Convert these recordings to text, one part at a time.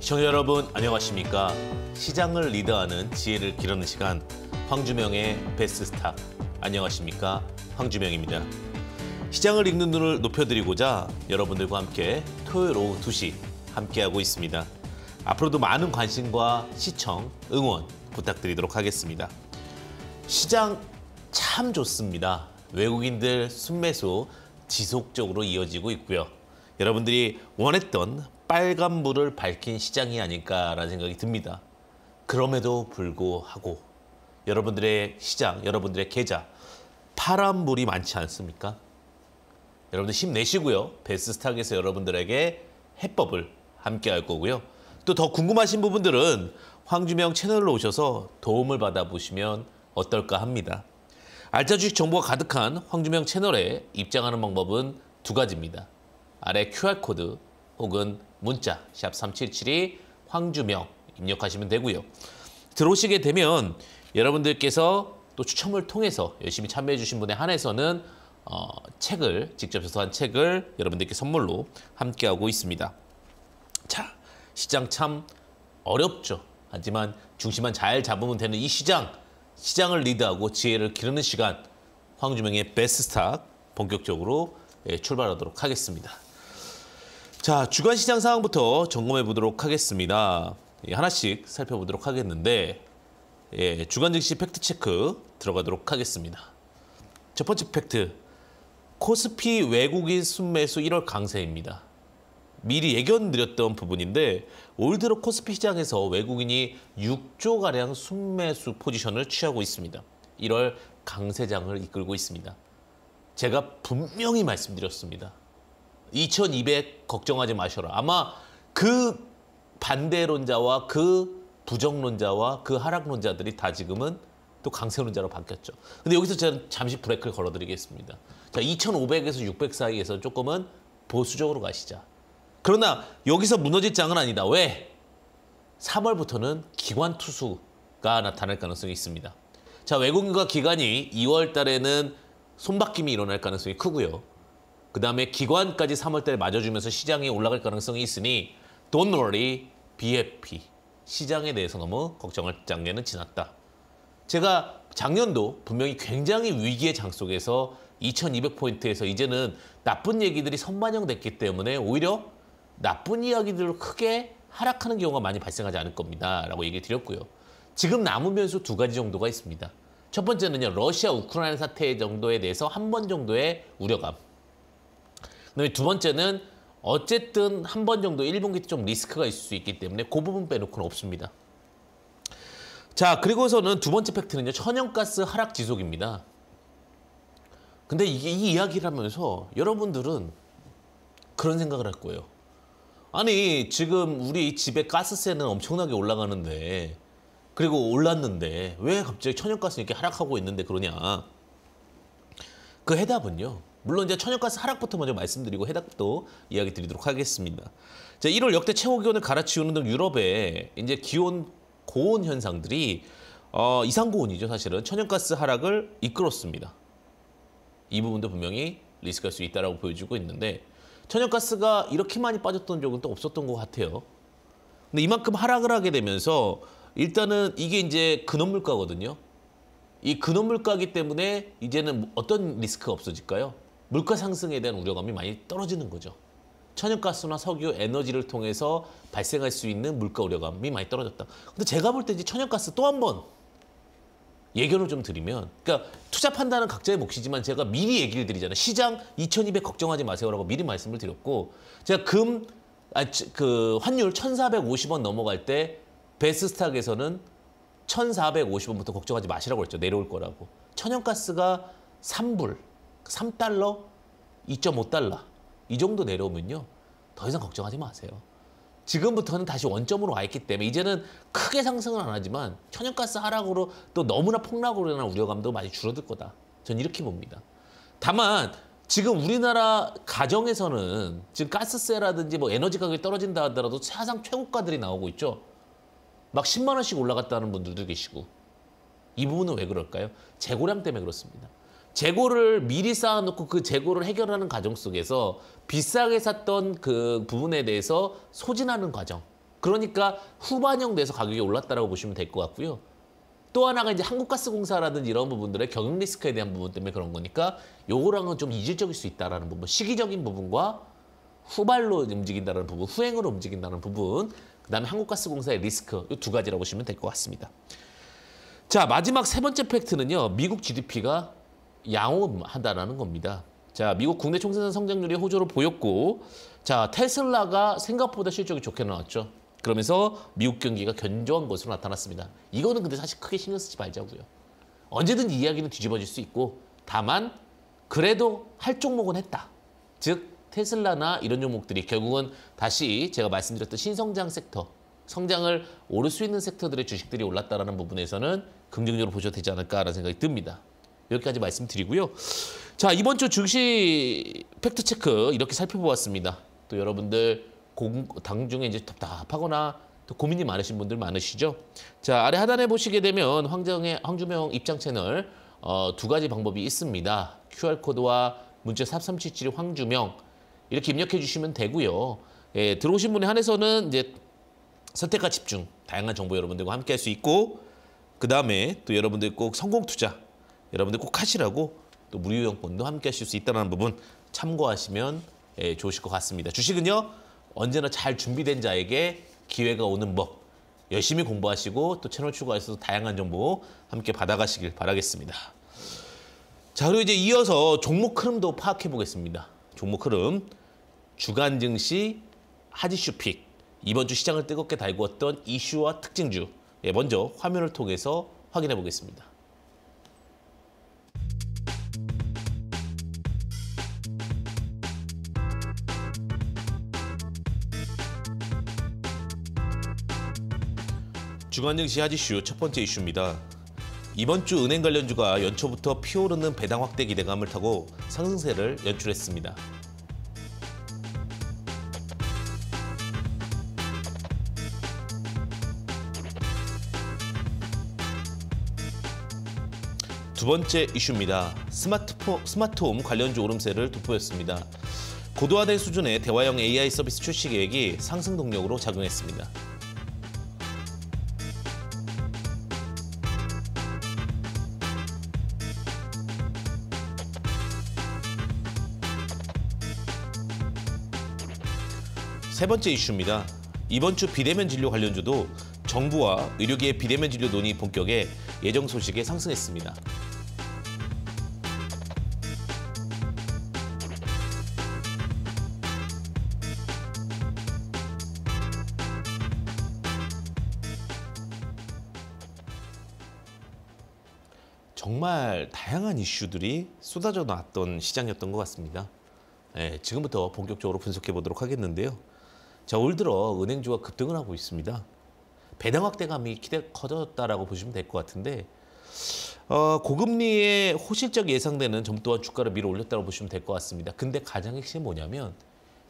시청자 여러분 안녕하십니까? 시장을 리드하는 지혜를 기르는 시간 황주명의 베스트스탁 안녕하십니까? 황주명입니다. 시장을 읽는 눈을 높여드리고자 여러분들과 함께 토요일 오후 2시 함께하고 있습니다. 앞으로도 많은 관심과 시청, 응원 부탁드리도록 하겠습니다. 시장 참 좋습니다. 외국인들 순매수 지속적으로 이어지고 있고요. 여러분들이 원했던 빨간불을 밝힌 시장이 아닐까라는 생각이 듭니다. 그럼에도 불구하고 여러분들의 시장, 여러분들의 계좌 파란불이 많지 않습니까? 여러분들 힘내시고요. 베스트스탁에서 여러분들에게 해법을 함께 할 거고요. 또 더 궁금하신 부분들은 황주명 채널로 오셔서 도움을 받아보시면 어떨까 합니다. 알짜 주식 정보가 가득한 황주명 채널에 입장하는 방법은 두 가지입니다. 아래 QR코드 혹은 문자 샵 3772 황주명 입력하시면 되고요. 들어오시게 되면 여러분들께서 또 추첨을 통해서 열심히 참여해 주신 분에 한해서는 책을 직접 저서한 책을 여러분들께 선물로 함께하고 있습니다. 자, 시장 참 어렵죠. 하지만 중심만 잘 잡으면 되는 이 시장을 리드하고 지혜를 기르는 시간 황주명의 베스트스탁 본격적으로 출발하도록 하겠습니다. 자, 주간 시장 상황부터 점검해 보도록 하겠습니다. 하나씩 살펴보도록 하겠는데 주간 증시 팩트 체크 들어가도록 하겠습니다. 첫 번째 팩트, 코스피 외국인 순매수 1월 강세입니다. 미리 예견드렸던 부분인데 올 들어 코스피 시장에서 외국인이 6조가량 순매수 포지션을 취하고 있습니다. 1월 강세장을 이끌고 있습니다. 제가 분명히 말씀드렸습니다. 2200 걱정하지 마셔라. 아마 그 반대론자와 그 부정론자와 그 하락론자들이 다 지금은 또 강세론자로 바뀌었죠. 근데 여기서 저는 잠시 브레이크를 걸어드리겠습니다. 자, 2500에서 600 사이에서 조금은 보수적으로 가시자. 그러나 여기서 무너질 장은 아니다. 왜? 3월부터는 기관 투수가 나타날 가능성이 있습니다. 자, 외국인과 기관이 2월 달에는 손바뀜이 일어날 가능성이 크고요. 그 다음에 기관까지 3월 달에 맞아주면서 시장이 올라갈 가능성이 있으니 Don't worry, be happy. 시장에 대해서 너무 걱정할 장면은 지났다. 제가 작년도 분명히 굉장히 위기의 장 속에서 2200포인트에서 이제는 나쁜 얘기들이 선반영됐기 때문에 오히려 나쁜 이야기들로 크게 하락하는 경우가 많이 발생하지 않을 겁니다. 라고 얘기 드렸고요. 지금 남은 변수 두 가지 정도가 있습니다. 첫 번째는요. 러시아 우크라이나 사태 정도에 대해서 한 번 정도의 우려감. 그다음에 두 번째는 어쨌든 한 번 정도 1분기 때 좀 리스크가 있을 수 있기 때문에 그 부분 빼놓고는 없습니다. 자, 그리고서는 두 번째 팩트는요. 천연가스 하락 지속입니다. 근데 이 이야기를 하면서 여러분들은 그런 생각을 할 거예요. 아니, 지금 우리 집에 가스세는 엄청나게 올라가는데 그리고 올랐는데 왜 갑자기 천연가스는 이렇게 하락하고 있는데 그러냐. 그 해답은요. 물론 이제 천연가스 하락부터 먼저 말씀드리고 해답도 이야기 드리도록 하겠습니다. 자, 1월 역대 최고 기온을 갈아치우는 등 유럽의 이제 기온 고온 현상들이 이상 고온이죠. 사실은 천연가스 하락을 이끌었습니다. 이 부분도 분명히 리스크할 수 있다라고 보여주고 있는데 천연가스가 이렇게 많이 빠졌던 적은 또 없었던 것 같아요. 근데 이만큼 하락을 하게 되면서 일단은 이게 이제 근원물가거든요. 이 근원물가이기 때문에 이제는 어떤 리스크가 없어질까요? 물가 상승에 대한 우려감이 많이 떨어지는 거죠. 천연가스나 석유, 에너지를 통해서 발생할 수 있는 물가 우려감이 많이 떨어졌다. 근데 제가 볼 때 이제 천연가스 또 한 번 예견을 좀 드리면, 그러니까 투자 판단은 각자의 몫이지만 제가 미리 얘기를 드리잖아요. 시장 2200 걱정하지 마세요라고 미리 말씀을 드렸고, 제가 환율 1450원 넘어갈 때 베스트스탁에서는 1450원부터 걱정하지 마시라고 했죠. 내려올 거라고. 천연가스가 3불, 3달러, 2.5달러 이 정도 내려오면요. 더 이상 걱정하지 마세요. 지금부터는 다시 원점으로 와 있기 때문에 이제는 크게 상승은 안 하지만 천연가스 하락으로 또 너무나 폭락으로 인한 우려감도 많이 줄어들 거다. 전 이렇게 봅니다. 다만 지금 우리나라 가정에서는 지금 가스세라든지 뭐 에너지 가격이 떨어진다 하더라도 사상 최고가들이 나오고 있죠. 막 10만 원씩 올라갔다는 분들도 계시고. 이 부분은 왜 그럴까요? 재고량 때문에 그렇습니다. 재고를 미리 쌓아놓고 그 재고를 해결하는 과정 속에서 비싸게 샀던 그 부분에 대해서 소진하는 과정. 그러니까 후반형 돼서 가격이 올랐다라고 보시면 될 것 같고요. 또 하나가 이제 한국가스공사라든지 이런 부분들의 경영 리스크에 대한 부분 때문에 그런 거니까 요거랑은 좀 이질적일 수 있다라는 부분, 시기적인 부분과 후발로 움직인다는 부분, 후행으로 움직인다는 부분, 그다음에 한국가스공사의 리스크 이 두 가지라고 보시면 될 것 같습니다. 자, 마지막 세 번째 팩트는요. 미국 GDP가 양호하다라는 겁니다. 자, 미국 국내 총생산 성장률이 호조를 보였고, 자, 테슬라가 생각보다 실적이 좋게 나왔죠. 그러면서 미국 경기가 견조한 것으로 나타났습니다. 이거는 근데 사실 크게 신경 쓰지 말자고요. 언제든지 이야기는 뒤집어질 수 있고, 다만 그래도 할 종목은 했다. 즉 테슬라나 이런 종목들이 결국은 다시 제가 말씀드렸던 신성장 섹터, 성장을 오를 수 있는 섹터들의 주식들이 올랐다는 부분에서는 긍정적으로 보셔도 되지 않을까라는 생각이 듭니다. 여기까지 말씀드리고요. 자, 이번 주 증시 팩트체크 이렇게 살펴보았습니다. 또 여러분들 당중에 이제 답답하거나 또 고민이 많으신 분들 많으시죠? 자, 아래 하단에 보시게 되면 황주명 입장 채널 두 가지 방법이 있습니다. QR코드와 문자 샵 3772 황주명 이렇게 입력해 주시면 되고요. 예, 들어오신 분에 한해서는 이제 선택과 집중, 다양한 정보 여러분들과 함께 할 수 있고, 그 다음에 또 여러분들 꼭 성공 투자, 여러분들 꼭 하시라고 또 무료 이용권도 함께 하실 수 있다는 부분 참고하시면 좋으실 것 같습니다. 주식은요, 언제나 잘 준비된 자에게 기회가 오는 법, 열심히 공부하시고 또 채널 추가해서 다양한 정보 함께 받아가시길 바라겠습니다. 자, 그리고 이제 이어서 종목 흐름도 파악해 보겠습니다. 종목 흐름, 주간 증시 하지슈 픽, 이번 주 시장을 뜨겁게 달구었던 이슈와 특징주, 먼저 화면을 통해서 확인해 보겠습니다. 주간 증시 하지슈 첫 번째 이슈입니다. 이번 주 은행 관련주가 연초부터 피오르는 배당 확대 기대감을 타고 상승세를 연출했습니다. 두 번째 이슈입니다. 스마트홈 관련주 오름세를 돋보였습니다. 고도화된 수준의 대화형 AI 서비스 출시 계획이 상승 동력으로 작용했습니다. 세 번째 이슈입니다. 이번 주 비대면 진료 관련주도 정부와 의료계의 비대면 진료 논의 본격에 예정 소식에 상승했습니다. 정말 다양한 이슈들이 쏟아져 나왔던 시장이었던 것 같습니다. 지금부터 본격적으로 분석해 보도록 하겠는데요. 자, 올 들어 은행주가 급등을 하고 있습니다. 배당 확대감이 커졌다라고 보시면 될 것 같은데, 고금리의 호실적 예상되는 점 또한 주가를 밀어 올렸다고 보시면 될 것 같습니다. 근데 가장 핵심이 뭐냐면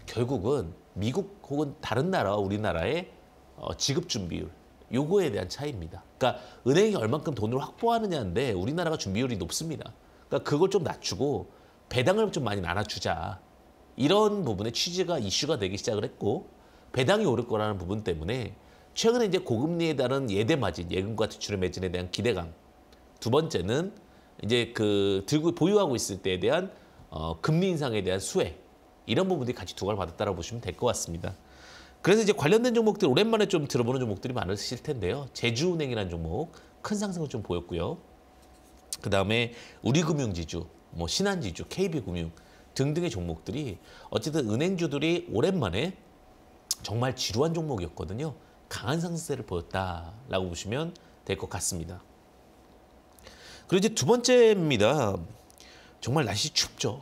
결국은 미국 혹은 다른 나라와 우리나라의 지급 준비율, 요거에 대한 차이입니다. 그러니까 은행이 얼만큼 돈을 확보하느냐인데 우리나라가 준비율이 높습니다. 그러니까 그걸 좀 낮추고 배당을 좀 많이 나눠주자. 이런 부분의 취지가 이슈가 되기 시작을 했고, 배당이 오를 거라는 부분 때문에 최근에 이제 고금리에 따른 예대 마진, 예금과 대출의 매진에 대한 기대감. 두 번째는 이제 보유하고 있을 때에 대한 금리 인상에 대한 수혜. 이런 부분들이 같이 두각을 받았다고 보시면 될 것 같습니다. 그래서 이제 관련된 종목들 오랜만에 좀 들어보는 종목들이 많으실 텐데요. 제주은행이라는 종목 큰 상승을 좀 보였고요. 그 다음에 우리금융지주, 신한지주, KB금융 등등의 종목들이 어쨌든 은행주들이 오랜만에 정말 지루한 종목이었거든요. 강한 상승세를 보였다라고 보시면 될 것 같습니다. 그리고 이제 두 번째입니다. 정말 날씨 춥죠.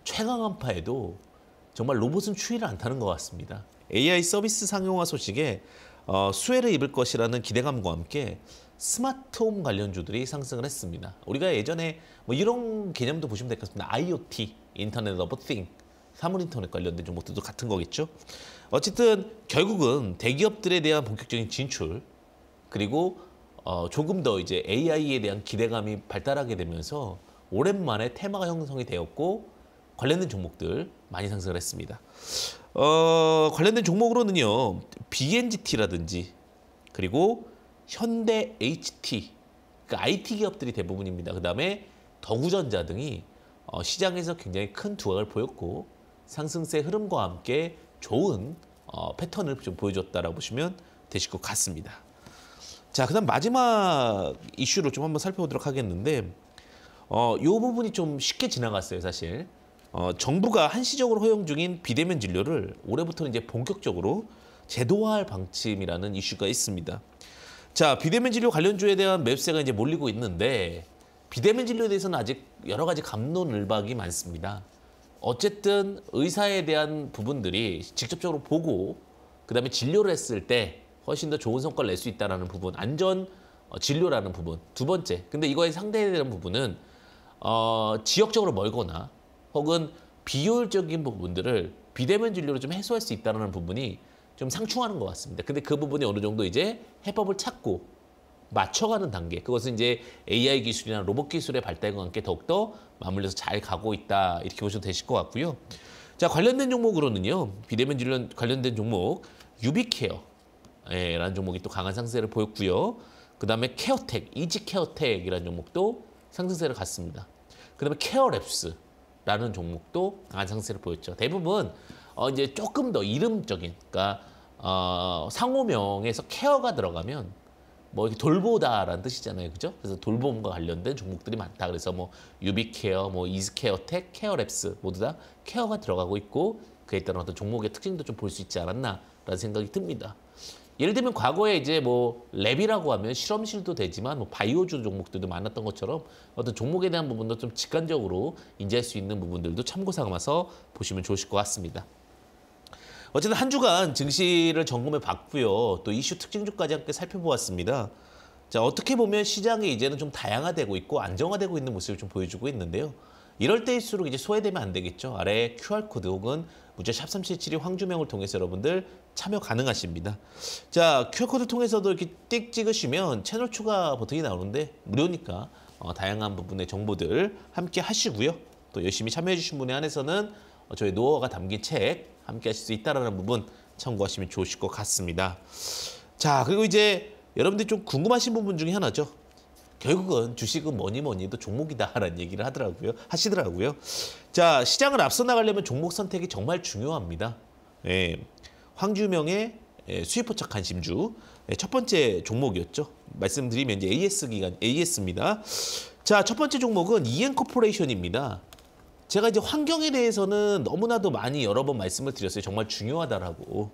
최강 한파에도 정말 로봇은 추위를 안 타는 것 같습니다. AI 서비스 상용화 소식에 수혜를 입을 것이라는 기대감과 함께 스마트홈 관련주들이 상승을 했습니다. 우리가 예전에 이런 개념도 보시면 될 것 같습니다. IoT, 인터넷 오브 띵, 사물 인터넷 관련된 종목들도 같은 거겠죠. 어쨌든 결국은 대기업들에 대한 본격적인 진출, 그리고 조금 더 이제 AI에 대한 기대감이 발달하게 되면서 오랜만에 테마가 형성이 되었고 관련된 종목들 많이 상승을 했습니다. 관련된 종목으로는요. BNGT라든지 그리고 현대 HT, 그러니까 IT 기업들이 대부분입니다. 그다음에 더구전자 등이 시장에서 굉장히 큰 두각을 보였고 상승세 흐름과 함께 좋은 패턴을 좀 보여줬다라고 보시면 되실 것 같습니다. 자, 그다음 마지막 이슈를 좀 한번 살펴보도록 하겠는데 이 부분이 좀 쉽게 지나갔어요, 사실. 정부가 한시적으로 허용 중인 비대면 진료를 올해부터는 이제 본격적으로 제도화할 방침이라는 이슈가 있습니다. 자, 비대면 진료 관련주에 대한 매수세가 이제 몰리고 있는데 비대면 진료에 대해서는 아직 여러 가지 갑론을박이 많습니다. 어쨌든 의사에 대한 부분들이 직접적으로 보고 그다음에 진료를 했을 때 훨씬 더 좋은 성과를 낼 수 있다는 부분, 안전 진료라는 부분. 두 번째, 근데 이거에 상대해야 되는 부분은 지역적으로 멀거나 혹은 비효율적인 부분들을 비대면 진료로 좀 해소할 수 있다는 부분이 좀 상충하는 것 같습니다. 근데 그 부분이 어느 정도 이제 해법을 찾고 맞춰가는 단계. 그것은 이제 AI 기술이나 로봇 기술의 발달과 함께 더욱더 맞물려서 잘 가고 있다. 이렇게 보셔도 되실 것 같고요. 자, 관련된 종목으로는요. 비대면 진료 관련된 종목 유비케어라는 종목이 또 강한 상승세를 보였고요. 그다음에 케어텍, 이지케어텍이라는 종목도 상승세를 갔습니다. 그다음에 케어랩스라는 종목도 강한 상승세를 보였죠. 대부분 이제 조금 더 이름적인, 그러니까 상호명에서 케어가 들어가면 뭐 이렇게 돌보다라는 뜻이잖아요, 그죠? 그래서 돌봄과 관련된 종목들이 많다. 그래서 뭐 유비케어, 뭐 이즈케어텍, 케어랩스 모두 다 케어가 들어가고 있고 그에 따른 어떤 종목의 특징도 좀 볼 수 있지 않았나라는 생각이 듭니다. 예를 들면 과거에 이제 뭐 랩이라고 하면 실험실도 되지만 뭐 바이오주 종목들도 많았던 것처럼 어떤 종목에 대한 부분도 좀 직관적으로 인지할 수 있는 부분들도 참고 삼아서 보시면 좋으실 것 같습니다. 어쨌든 한 주간 증시를 점검해 봤고요. 또 이슈 특징주까지 함께 살펴보았습니다. 자, 어떻게 보면 시장이 이제는 좀 다양화되고 있고 안정화되고 있는 모습을 좀 보여주고 있는데요. 이럴 때일수록 이제 소외되면 안 되겠죠. 아래 QR코드 혹은 문자 샵3772 황주명을 통해서 여러분들 참여 가능하십니다. 자, QR코드 통해서도 이렇게 띡 찍으시면 채널 추가 버튼이 나오는데 무료니까 다양한 부분의 정보들 함께 하시고요. 또 열심히 참여해 주신 분에 한해서는 저희 노하우가 담긴 책 함께 하실 수 있다는 부분 참고하시면 좋으실 것 같습니다. 자, 그리고 이제 여러분들이 좀 궁금하신 부분 중에 하나죠. 결국은 주식은 뭐니 해도 종목이다라는 얘기를 하시더라고요. 자, 시장을 앞서 나가려면 종목 선택이 정말 중요합니다. 황주명의 수익 포착 관심주 첫 번째 종목이었죠. 말씀드리면 이제 AS입니다. 자, 첫 번째 종목은 이엔코퍼레이션입니다. 제가 이제 환경에 대해서는 너무나도 많이 여러 번 말씀을 드렸어요. 정말 중요하다라고.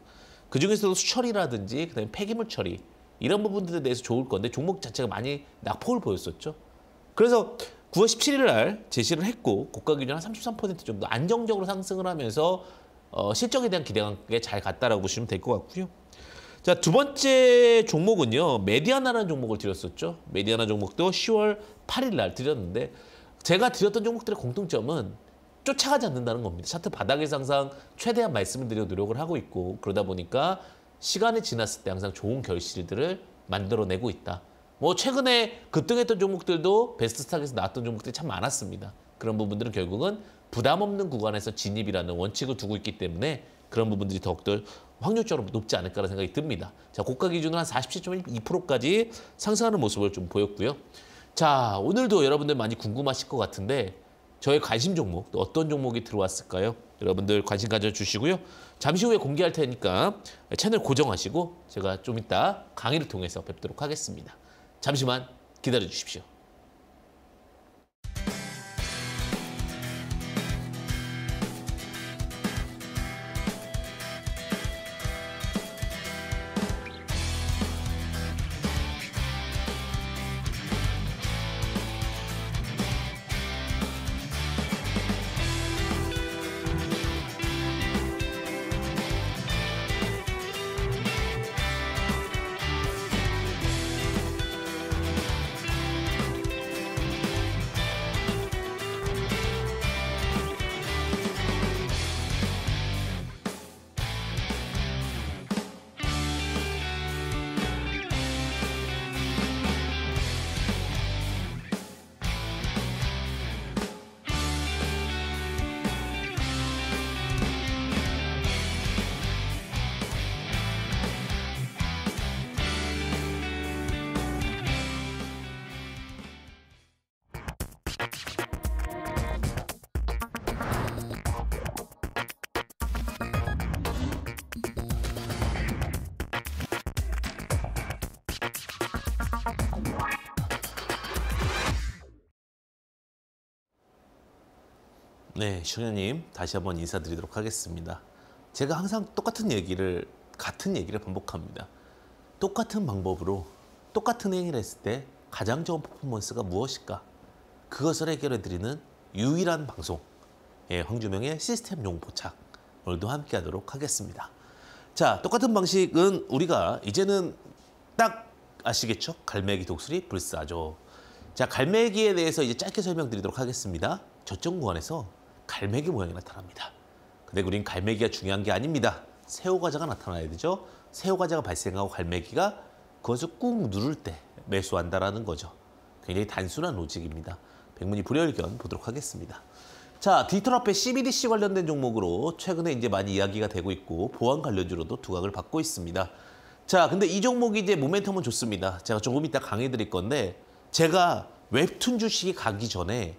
그중에서도 수처리라든지 그다음에 폐기물 처리 이런 부분들에 대해서 좋을 건데 종목 자체가 많이 낙폭을 보였었죠. 그래서 9월 17일 날 제시를 했고 고가 기준 한 33% 정도 안정적으로 상승을 하면서 실적에 대한 기대감에 잘 갔다라고 보시면 될 것 같고요. 자, 두 번째 종목은요. 메디아나라는 종목을 드렸었죠. 메디아나 종목도 10월 8일 날 드렸는데 제가 드렸던 종목들의 공통점은 쫓아가지 않는다는 겁니다. 차트 바닥에서 항상 최대한 말씀을 드려 노력을 하고 있고 그러다 보니까 시간이 지났을 때 항상 좋은 결실들을 만들어내고 있다. 뭐 최근에 급등했던 종목들도 베스트 스탁에서 나왔던 종목들이 참 많았습니다. 그런 부분들은 결국은 부담 없는 구간에서 진입이라는 원칙을 두고 있기 때문에 그런 부분들이 더욱더 확률적으로 높지 않을까라는 생각이 듭니다. 자, 고가 기준으로 한 47.2%까지 상승하는 모습을 좀 보였고요. 자, 오늘도 여러분들 많이 궁금하실 것 같은데 저의 관심 종목, 또 어떤 종목이 들어왔을까요? 여러분들 관심 가져주시고요. 잠시 후에 공개할 테니까 채널 고정하시고 제가 좀 이따 강의를 통해서 뵙도록 하겠습니다. 잠시만 기다려 주십시오. 네, 시청자님 다시 한번 인사드리도록 하겠습니다. 제가 항상 같은 얘기를 반복합니다. 똑같은 방법으로 똑같은 행위를 했을 때 가장 좋은 퍼포먼스가 무엇일까? 그것을 해결해드리는 유일한 방송, 황주명의 시스템 용포착, 오늘도 함께하도록 하겠습니다. 자, 똑같은 방식은 우리가 이제는 딱 아시겠죠? 갈매기 독수리 불사조. 자, 갈매기에 대해서 이제 짧게 설명드리도록 하겠습니다. 저점 구간에서 갈매기 모양이 나타납니다. 근데 우린 갈매기가 중요한 게 아닙니다. 새우과자가 나타나야 되죠. 새우과자가 발생하고 갈매기가 그것을 꾹 누를 때 매수한다라는 거죠. 굉장히 단순한 로직입니다. 백문이 불여일견 보도록 하겠습니다. 자, 디지털화폐 CBDC 관련된 종목으로 최근에 이제 많이 이야기가 되고 있고 보안 관련주로도 두각을 받고 있습니다. 자, 근데 이 종목이 이제 모멘텀은 좋습니다. 제가 조금 이따 강의 드릴 건데 제가 웹툰 주식이 가기 전에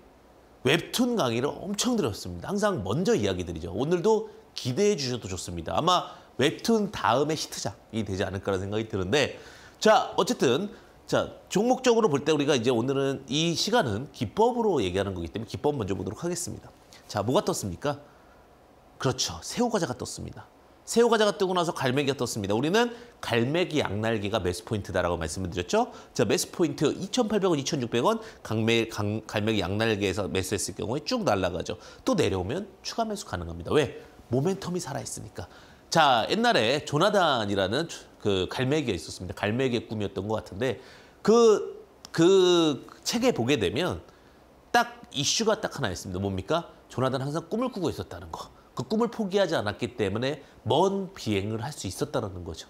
웹툰 강의를 엄청 드렸습니다. 항상 먼저 이야기 드리죠. 오늘도 기대해 주셔도 좋습니다. 아마 웹툰 다음에 히트작이 되지 않을까라는 생각이 드는데 자, 어쨌든 자, 종목적으로 볼 때 우리가 이제 오늘은 이 시간은 기법으로 얘기하는 거기 때문에 기법 먼저 보도록 하겠습니다. 자, 뭐가 떴습니까? 그렇죠. 새우과자가 떴습니다. 새우과자가 뜨고 나서 갈매기가 떴습니다. 우리는 갈매기 양날개가 매수 포인트다라고 말씀을 드렸죠. 자, 매수 포인트 2,800원, 2,600원 갈매기 양날개에서 매수했을 경우에 쭉 날아가죠. 또 내려오면 추가 매수 가능합니다. 왜? 모멘텀이 살아있으니까. 자, 옛날에 조나단이라는 그 갈매기가 있었습니다. 갈매기의 꿈이었던 것 같은데 그 책에 보게 되면 딱 이슈가 딱 하나 있습니다. 뭡니까? 조나단 항상 꿈을 꾸고 있었다는 거. 그 꿈을 포기하지 않았기 때문에 먼 비행을 할 수 있었다는 거죠.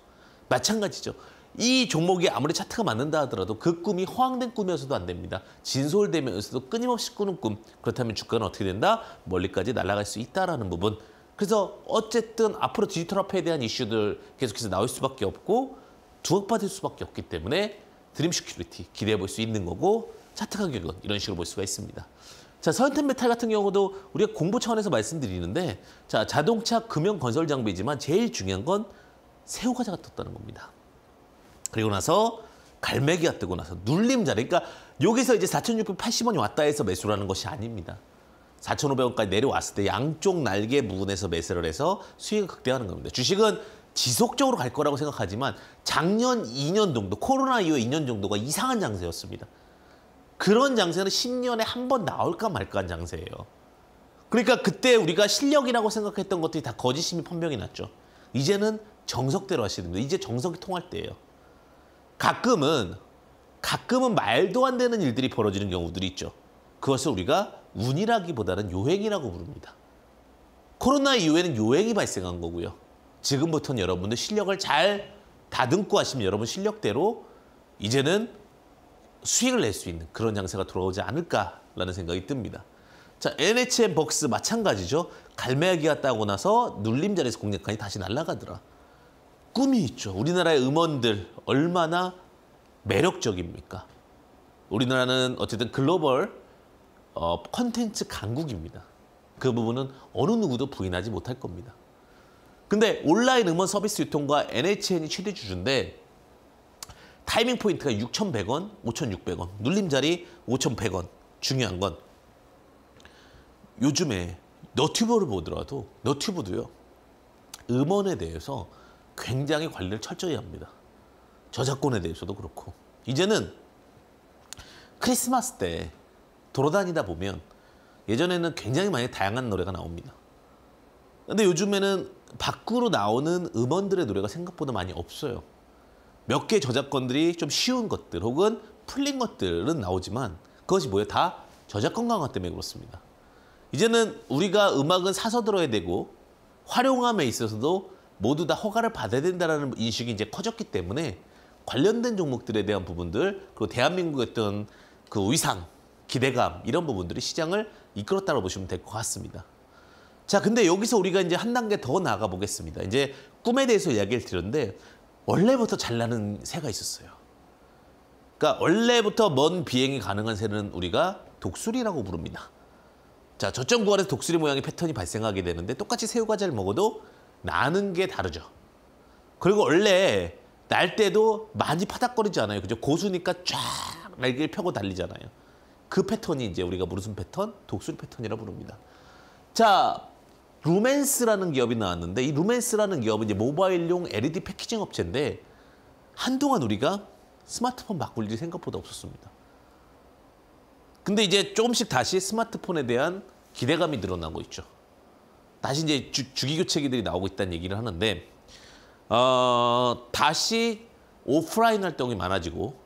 마찬가지죠. 이 종목이 아무리 차트가 맞는다 하더라도 그 꿈이 허황된 꿈이어서도 안 됩니다. 진솔되면서도 끊임없이 꾸는 꿈. 그렇다면 주가는 어떻게 된다? 멀리까지 날아갈 수 있다라는 부분. 그래서 어쨌든 앞으로 디지털 화폐에 대한 이슈들 계속해서 나올 수밖에 없고 두각받을 수밖에 없기 때문에 드림 시큐리티 기대해 볼 수 있는 거고 차트 가격은 이런 식으로 볼 수가 있습니다. 자, 서현텐메탈 같은 경우도 우리가 공부 차원에서 말씀드리는데 자, 자동차, 금융, 건설 장비지만 제일 중요한 건 새우과자가 떴다는 겁니다. 그리고 나서 갈매기가 뜨고 나서 눌림자리. 그러니까 여기서 이제 4,680원이 왔다 해서 매수라는 것이 아닙니다. 4,500원까지 내려왔을 때 양쪽 날개 부분에서 매수를 해서 수익을 극대화하는 겁니다. 주식은 지속적으로 갈 거라고 생각하지만 작년 2년 정도, 코로나 이후에 2년 정도가 이상한 장세였습니다. 그런 장세는 10년에 한 번 나올까 말까 한 장세예요. 그러니까 그때 우리가 실력이라고 생각했던 것들이 다 거짓임이 판명이 났죠. 이제는 정석대로 하셔야 됩니다. 이제 정석이 통할 때예요. 가끔은 말도 안 되는 일들이 벌어지는 경우들이 있죠. 그것을 우리가 운이라기보다는 요행이라고 부릅니다. 코로나 이후에는 요행이 발생한 거고요. 지금부터는 여러분들 실력을 잘 다듬고 하시면 여러분 실력대로 이제는 수익을 낼 수 있는 그런 장세가 돌아오지 않을까라는 생각이 듭니다. 자, NHN 벅스 마찬가지죠. 갈매기가 따고 나서 눌림자리에서 공략하니 다시 날아가더라. 꿈이 있죠. 우리나라의 음원들 얼마나 매력적입니까? 우리나라는 어쨌든 글로벌 컨텐츠 강국입니다. 그 부분은 어느 누구도 부인하지 못할 겁니다. 근데 온라인 음원 서비스 유통과 NHN이 최대 주주인데 타이밍 포인트가 6,100원, 5,600원, 눌림자리 5,100원. 중요한 건 요즘에 너튜브를 보더라도 너튜브도요. 음원에 대해서 굉장히 관리를 철저히 합니다. 저작권에 대해서도 그렇고. 이제는 크리스마스 때 돌아다니다 보면 예전에는 굉장히 많이 다양한 노래가 나옵니다. 근데 요즘에는 밖으로 나오는 음원들의 노래가 생각보다 많이 없어요. 몇 개 저작권들이 좀 쉬운 것들 혹은 풀린 것들은 나오지만 그것이 뭐예요? 다 저작권 강화 때문에 그렇습니다. 이제는 우리가 음악은 사서 들어야 되고 활용함에 있어서도 모두 다 허가를 받아야 된다는 인식이 이제 커졌기 때문에 관련된 종목들에 대한 부분들 그리고 대한민국의 어떤 그 위상, 기대감 이런 부분들이 시장을 이끌었다고 보시면 될 것 같습니다. 자, 근데 여기서 우리가 이제 한 단계 더 나가 보겠습니다. 이제 꿈에 대해서 이야기를 드렸는데 원래부터 잘 나는 새가 있었어요. 그러니까 원래부터 먼 비행이 가능한 새는 우리가 독수리라고 부릅니다. 자, 저점 구간에서 독수리 모양의 패턴이 발생하게 되는데 똑같이 새우과자를 먹어도 나는 게 다르죠. 그리고 원래 날 때도 많이 파닥거리지 않아요. 그죠? 고수니까 쫙 날개를 펴고 달리잖아요. 그 패턴이 이제 우리가 무슨 패턴? 독수리 패턴이라고 부릅니다. 자, 루멘스라는 기업이 나왔는데 이 루멘스라는 기업은 이제 모바일용 LED 패키징 업체인데 한동안 우리가 스마트폰 바꿀 일이 생각보다 없었습니다. 근데 이제 조금씩 다시 스마트폰에 대한 기대감이 늘어나고 있죠. 다시 이제 주기교체기들이 나오고 있다는 얘기를 하는데 다시 오프라인 활동이 많아지고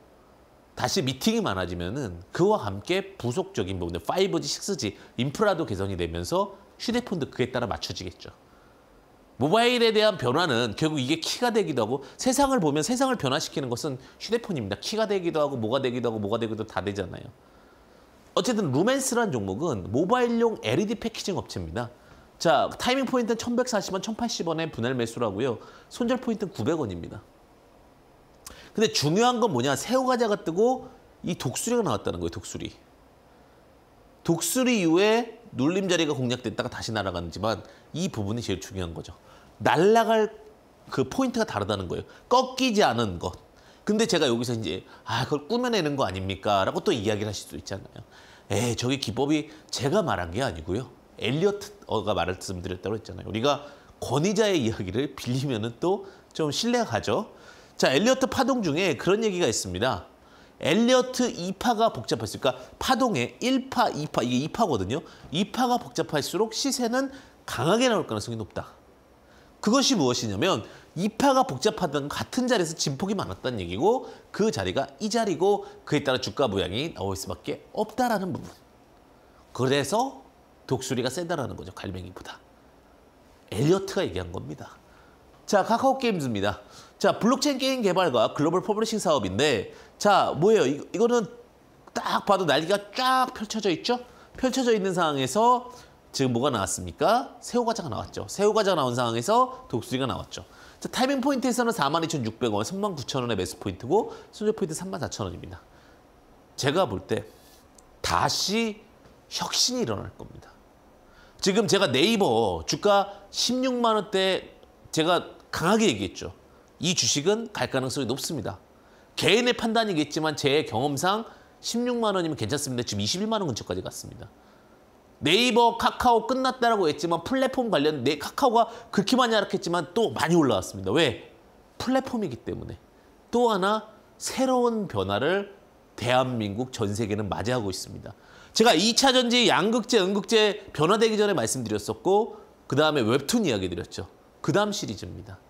다시 미팅이 많아지면은 그와 함께 부속적인 부분들 5G, 6G 인프라도 개선이 되면서 휴대폰도 그에 따라 맞춰지겠죠. 모바일에 대한 변화는 결국 이게 키가 되기도 하고 세상을 보면 세상을 변화시키는 것은 휴대폰입니다. 키가 되기도 하고 뭐가 되기도 하고 뭐가 되기도 다 되잖아요. 어쨌든 루멘스라는 종목은 모바일용 LED 패키징 업체입니다. 자, 타이밍 포인트는 1,140원, 1,080원에 분할 매수라고요. 손절 포인트는 900원입니다. 근데 중요한 건 뭐냐? 새우과자가 뜨고 이 독수리가 나왔다는 거예요. 독수리. 독수리 이후에 눌림자리가 공략됐다가 다시 날아가는지만 이 부분이 제일 중요한 거죠. 날아갈 그 포인트가 다르다는 거예요. 꺾이지 않은 것. 근데 제가 여기서 이제 그걸 꾸며내는 거 아닙니까? 라고 또 이야기를 하실 수 있잖아요. 저기 기법이 제가 말한 게 아니고요. 엘리어트가 말씀드렸다고 했잖아요. 우리가 권위자의 이야기를 빌리면은 또 좀 신뢰가 가죠. 자, 엘리어트 파동 중에 그런 얘기가 있습니다. 엘리어트 2파가 복잡했으니까 파동에 1파, 2파, 이게 2파거든요. 2파가 복잡할수록 시세는 강하게 나올 가능성이 높다. 그것이 무엇이냐면 2파가 복잡하던 같은 자리에서 진폭이 많았다는 얘기고 그 자리가 이 자리고 그에 따라 주가 모양이 나올 수밖에 없다라는 부분. 그래서 독수리가 세다라는 거죠. 갈매기보다. 엘리어트가 얘기한 겁니다. 자, 카카오 게임즈입니다. 자, 블록체인 게임 개발과 글로벌 퍼블리싱 사업인데 자, 뭐예요? 이거는 딱 봐도 날개가 쫙 펼쳐져 있죠? 펼쳐져 있는 상황에서 지금 뭐가 나왔습니까? 새우과자가 나왔죠. 새우과자가 나온 상황에서 독수리가 나왔죠. 자, 타이밍 포인트에서는 42,600원, 39,000원의 매수 포인트고 손절 포인트 34,000원입니다. 제가 볼 때 다시 혁신이 일어날 겁니다. 지금 제가 네이버 주가 16만 원대 제가 강하게 얘기했죠. 이 주식은 갈 가능성이 높습니다. 개인의 판단이겠지만 제 경험상 16만 원이면 괜찮습니다. 지금 21만 원 근처까지 갔습니다. 네이버, 카카오 끝났다라고 했지만 플랫폼 관련 카카오가 그렇게 많이 하락했지만 또 많이 올라왔습니다. 왜? 플랫폼이기 때문에. 또 하나 새로운 변화를 대한민국 전 세계는 맞이하고 있습니다. 제가 2차 전지, 양극재, 음극재 변화되기 전에 말씀드렸었고 그다음에 웹툰 이야기 드렸죠. 그다음 시리즈입니다.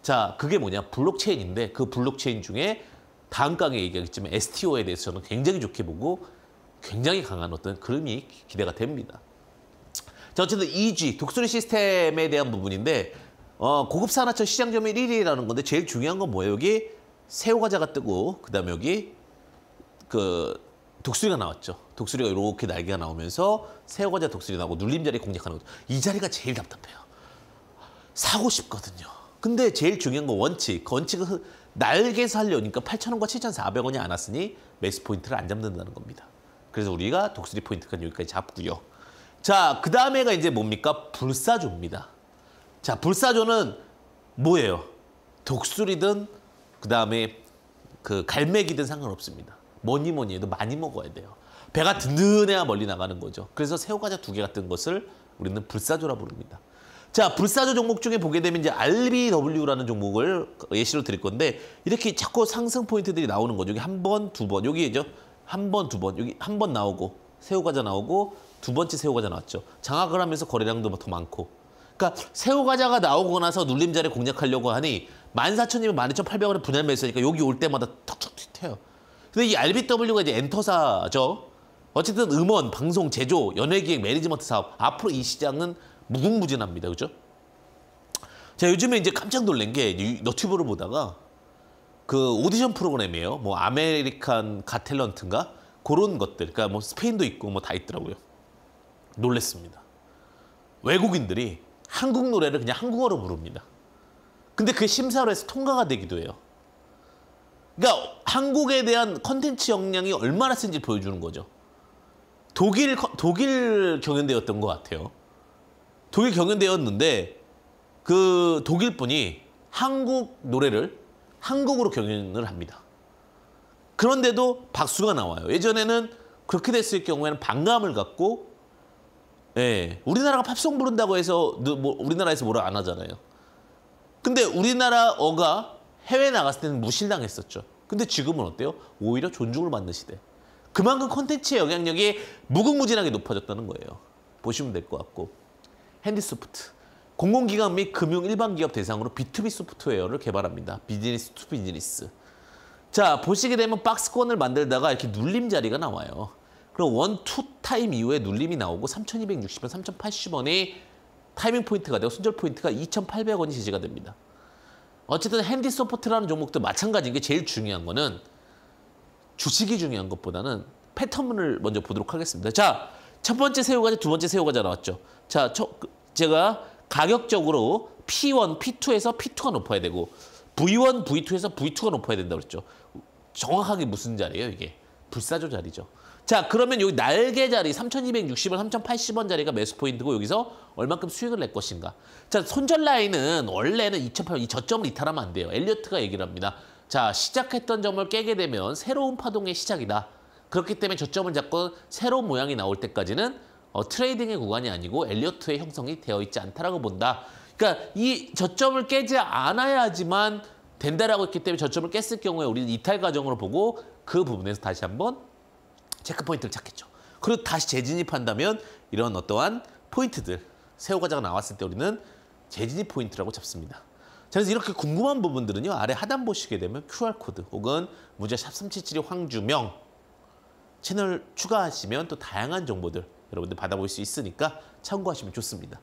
자, 그게 뭐냐? 블록체인인데 그 블록체인 중에 다음 강의에 얘기하겠지만 STO에 대해서 저는 굉장히 좋게 보고 굉장히 강한 어떤 그림이 기대가 됩니다. 자, 어쨌든 EG, 독수리 시스템에 대한 부분인데 고급 산화철 시장 점유율 1위라는 건데 제일 중요한 건 뭐예요? 여기 새우과자가 뜨고 그다음에 여기 그 독수리가 나왔죠. 독수리가 이렇게 날개가 나오면서 새우과자 독수리 나오고 눌림자리 공략하는 거죠. 이 자리가 제일 답답해요. 사고 싶거든요. 근데 제일 중요한 건 원칙. 원칙은 날개에서 하려니까 8,000원과 7,400원이 안 왔으니 매수 포인트를 안 잡는다는 겁니다. 그래서 우리가 독수리 포인트까지 여기까지 잡고요. 자, 그 다음에가 이제 뭡니까? 불사조입니다. 자, 불사조는 뭐예요? 독수리든 그 다음에 그 갈매기든 상관없습니다. 뭐니 해도 많이 먹어야 돼요. 배가 든든해야 멀리 나가는 거죠. 그래서 새우과자 2개 같은 것을 우리는 불사조라 부릅니다. 자, 불사조 종목 중에 보게 되면 이제 RBW라는 종목을 예시로 드릴 건데 이렇게 자꾸 상승 포인트들이 나오는 거죠. 여기 한 번, 두 번. 여기죠. 한 번, 두 번. 여기 한 번 나오고 새우과자 나오고 두 번째 새우과자 나왔죠. 장악을 하면서 거래량도 더 많고. 그러니까 새우과자가 나오고 나서 눌림자리 공략하려고 하니 14,000이면 12,800원에 분할 매수니까 여기 올 때마다 턱턱 튀어요. 근데 이 RBW가 이제 엔터사죠. 어쨌든 음원, 방송, 제조, 연예기획, 매니지먼트 사업. 앞으로 이 시장은 무궁무진합니다. 그죠? 자, 요즘에 이제 깜짝 놀란 게 너튜브를 보다가 그 오디션 프로그램이에요. 뭐 아메리칸 갓탤런트인가? 그런 것들. 그러니까 뭐 스페인도 있고 뭐 다 있더라고요. 놀랬습니다. 외국인들이 한국 노래를 그냥 한국어로 부릅니다. 근데 그게 심사로 해서 통과가 되기도 해요. 그러니까 한국에 대한 컨텐츠 역량이 얼마나 센지 보여주는 거죠. 독일 경연대회였던 것 같아요. 독일 경연대회였는데 그 독일 분이 한국 노래를 한국어로 경연을 합니다. 그런데도 박수가 나와요. 예전에는 그렇게 됐을 경우에는 반감을 갖고 예, 우리나라가 팝송 부른다고 해서 우리나라에서 뭐라 안 하잖아요. 근데 우리나라어가 해외 나갔을 때는 무실당했었죠. 근데 지금은 어때요? 오히려 존중을 받는 시대. 그만큼 콘텐츠의 영향력이 무궁무진하게 높아졌다는 거예요. 보시면 될 것 같고. 핸디소프트. 공공기관 및 금융 일반기업 대상으로 B2B 소프트웨어를 개발합니다. 비즈니스 투 비즈니스. 자, 보시게 되면 박스권을 만들다가 이렇게 눌림 자리가 나와요. 그럼 1, 2 타임 이후에 눌림이 나오고 3,260원, 3,080원이 타이밍 포인트가 되고 손절 포인트가 2,800원이 제시가 됩니다. 어쨌든 핸디소프트라는 종목도 마찬가지인 게 제일 중요한 거는 주식이 중요한 것보다는 패턴을 먼저 보도록 하겠습니다. 자, 첫 번째 새우과자, 두 번째 새우과자 나왔죠. 자, 제가 가격적으로 P1, P2에서 P2가 높아야 되고 V1, V2에서 V2가 높아야 된다고 그랬죠. 정확하게 무슨 자리예요, 이게? 불사조 자리죠. 자, 그러면 여기 날개 자리 3,260원, 3,080원 자리가 매수 포인트고 여기서 얼만큼 수익을 낼 것인가. 자, 손절 라인은 원래는 2,800원, 이 저점을 이탈하면 안 돼요. 엘리어트가 얘기를 합니다. 자, 시작했던 점을 깨게 되면 새로운 파동의 시작이다. 그렇기 때문에 저점을 잡고 새로운 모양이 나올 때까지는 트레이딩의 구간이 아니고 엘리어트의 형성이 되어 있지 않다라고 본다. 그러니까 이 저점을 깨지 않아야지만 된다라고 했기 때문에 저점을 깼을 경우에 우리는 이탈 과정으로 보고 그 부분에서 다시 한번 체크 포인트를 찾겠죠. 그리고 다시 재진입한다면 이런 어떠한 포인트들, 새우과자가 나왔을 때 우리는 재진입 포인트라고 잡습니다. 자, 그래서 이렇게 궁금한 부분들은요. 아래 하단 보시게 되면 QR코드 혹은 문자 샵3772 황주명 채널 추가하시면 또 다양한 정보들 여러분들 받아볼 수 있으니까 참고하시면 좋습니다.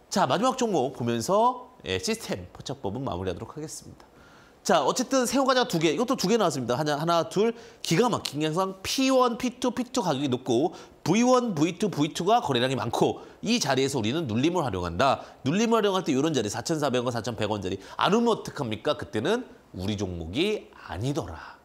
자, 마지막 종목 보면서 시스템 포착법은 마무리하도록 하겠습니다. 자, 어쨌든 새우과자 두 개, 이것도 두 개 나왔습니다. 하나, 둘, 기가 막힌 양상 P1, P2, P2 가격이 높고 V1, V2, V2가 거래량이 많고 이 자리에서 우리는 눌림을 활용한다. 눌림을 활용할 때 이런 자리 4,400원, 4,100원 자리 안 오면 어떡합니까? 그때는 우리 종목이 아니더라.